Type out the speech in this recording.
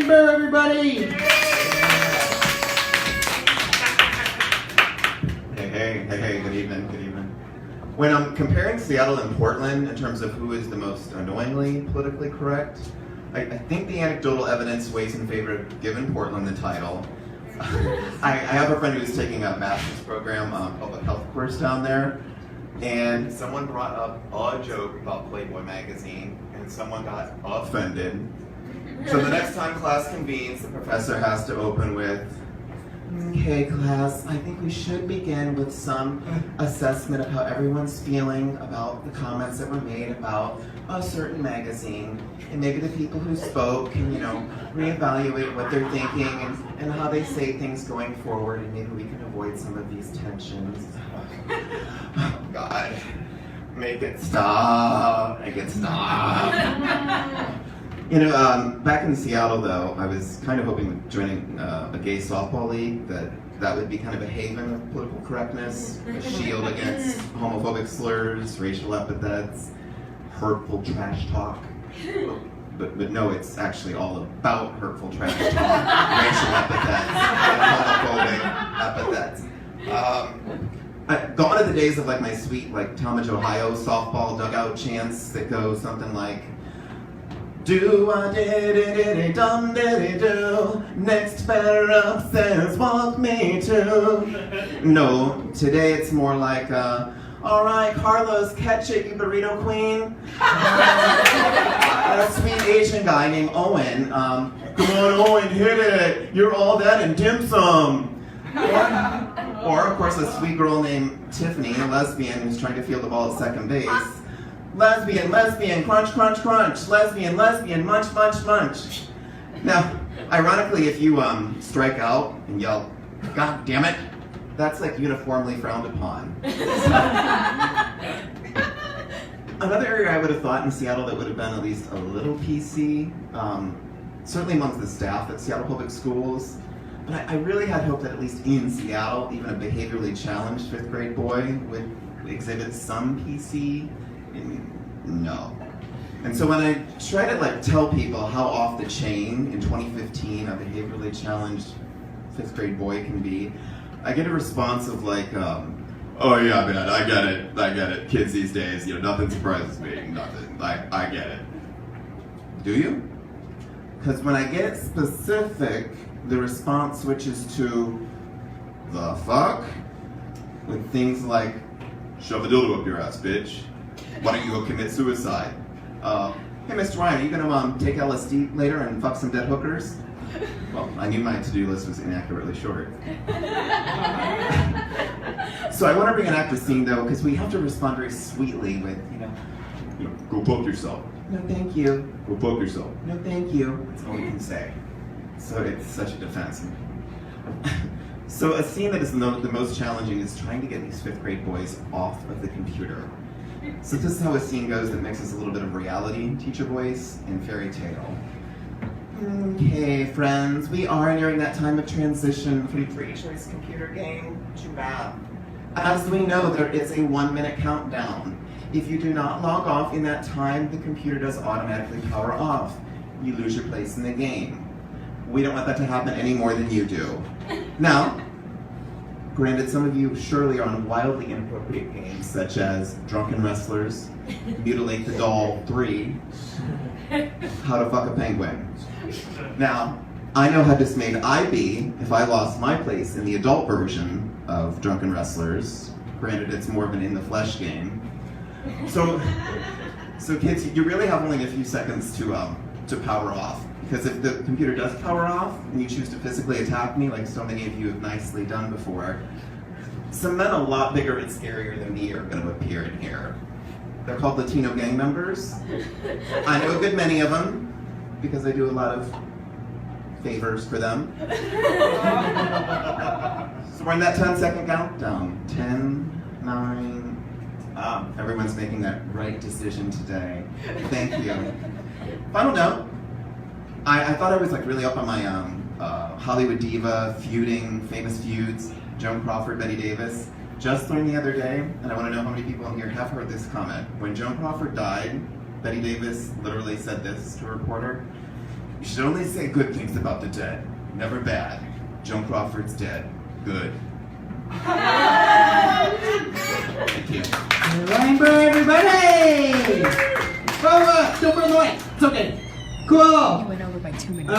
Bear, everybody! Hey, good evening. When I'm comparing Seattle and Portland in terms of who is the most annoyingly politically correct, I think the anecdotal evidence weighs in favor of giving Portland the title. I have a friend who's taking a master's program public health course down there, and someone brought up a joke about Playboy magazine, and someone got offended. So the next time class convenes, the professor has to open with, "Okay, class, I think we should begin with some assessment of how everyone's feeling about the comments that were made about a certain magazine, and maybe the people who spoke can, reevaluate what they're thinking and how they say things going forward, and maybe we can avoid some of these tensions." Oh, God. Make it stop. Back in Seattle, though, I was kind of hoping with joining a gay softball league that would be kind of a haven of political correctness, a shield against homophobic slurs, racial epithets, hurtful trash talk. But no, it's actually all about hurtful trash talk, racial epithets, and homophobic epithets. Gone are the days of my sweet Talmadge, Ohio softball dugout chants that go something like, "Do a diddy dum diddy do. Next batter up says walk me to." No, today it's more like, "All right, Carlos, catch it, you burrito queen." A sweet Asian guy named Owen. "Come on, Owen, hit it. You're all that and dim sum." Or, of course, a sweet girl named Tiffany, a lesbian who's trying to field the ball at second base. "Lesbian, crunch, crunch, crunch. Lesbian, munch, munch, munch." Now, ironically, if you strike out and yell, "God damn it," that's uniformly frowned upon. Another area I would have thought in Seattle that would have been at least a little PC, certainly amongst the staff at Seattle Public Schools, but I really had hoped that at least in Seattle, even a behaviorally challenged 5th grade boy would exhibit some PC. No. And so when I try to tell people how off the chain in 2015 a behaviorally challenged 5th grade boy can be, I get a response of "Oh yeah, man, I get it. Kids these days, nothing surprises me, nothing. I get it." Do you? Because when I get specific, the response switches to "the fuck?" with things like, "Shove a dildo up your ass, bitch. Why don't you go commit suicide? Hey, Mr. Ryan, are you gonna take LSD later and fuck some dead hookers?" Well, I knew my to-do list was inaccurately short. So I want to reenact the scene, though, because we have to respond very sweetly with, "Go poke yourself." "No, thank you." "Go poke yourself." "No, thank you." That's all we can say. So it's such a defense. So a scene that is the most challenging is trying to get these 5th grade boys off of the computer. So this is how a scene goes that mixes a little bit of reality, teacher voice, and fairy tale. "Okay, friends, we are nearing that time of transition from free-choice computer game to math. As we know, there is a 1-minute countdown. If you do not log off in that time, the computer does automatically power off. You lose your place in the game. We don't want that to happen any more than you do. Now, granted, some of you surely are on wildly inappropriate games such as Drunken Wrestlers, Mutilate the Doll 3, How to Fuck a Penguin. Now, I know how dismayed I'd be if I lost my place in the adult version of Drunken Wrestlers. Granted, it's more of an in-the-flesh game. So kids, you really have only a few seconds to power off. Because if the computer does power off and you choose to physically attack me, like so many of you have nicely done before, some men a lot bigger and scarier than me are going to appear in here. They're called Latino gang members. I know a good many of them because I do a lot of favors for them. So we're in that 10-second countdown. 10, 9, everyone's making that right decision today. Thank you. Final note. I thought I was really up on my Hollywood diva feuding, famous feuds, Joan Crawford, Betty Davis. Just learned the other day, and I want to know how many people in here have heard this comment. When Joan Crawford died, Betty Davis literally said this to a reporter: You should only say good things about the dead. Never bad. Joan Crawford's dead. Good. Thank you. Rainbow, everybody! Don't burn the light. It's okay. Cool. You went over by 2 minutes.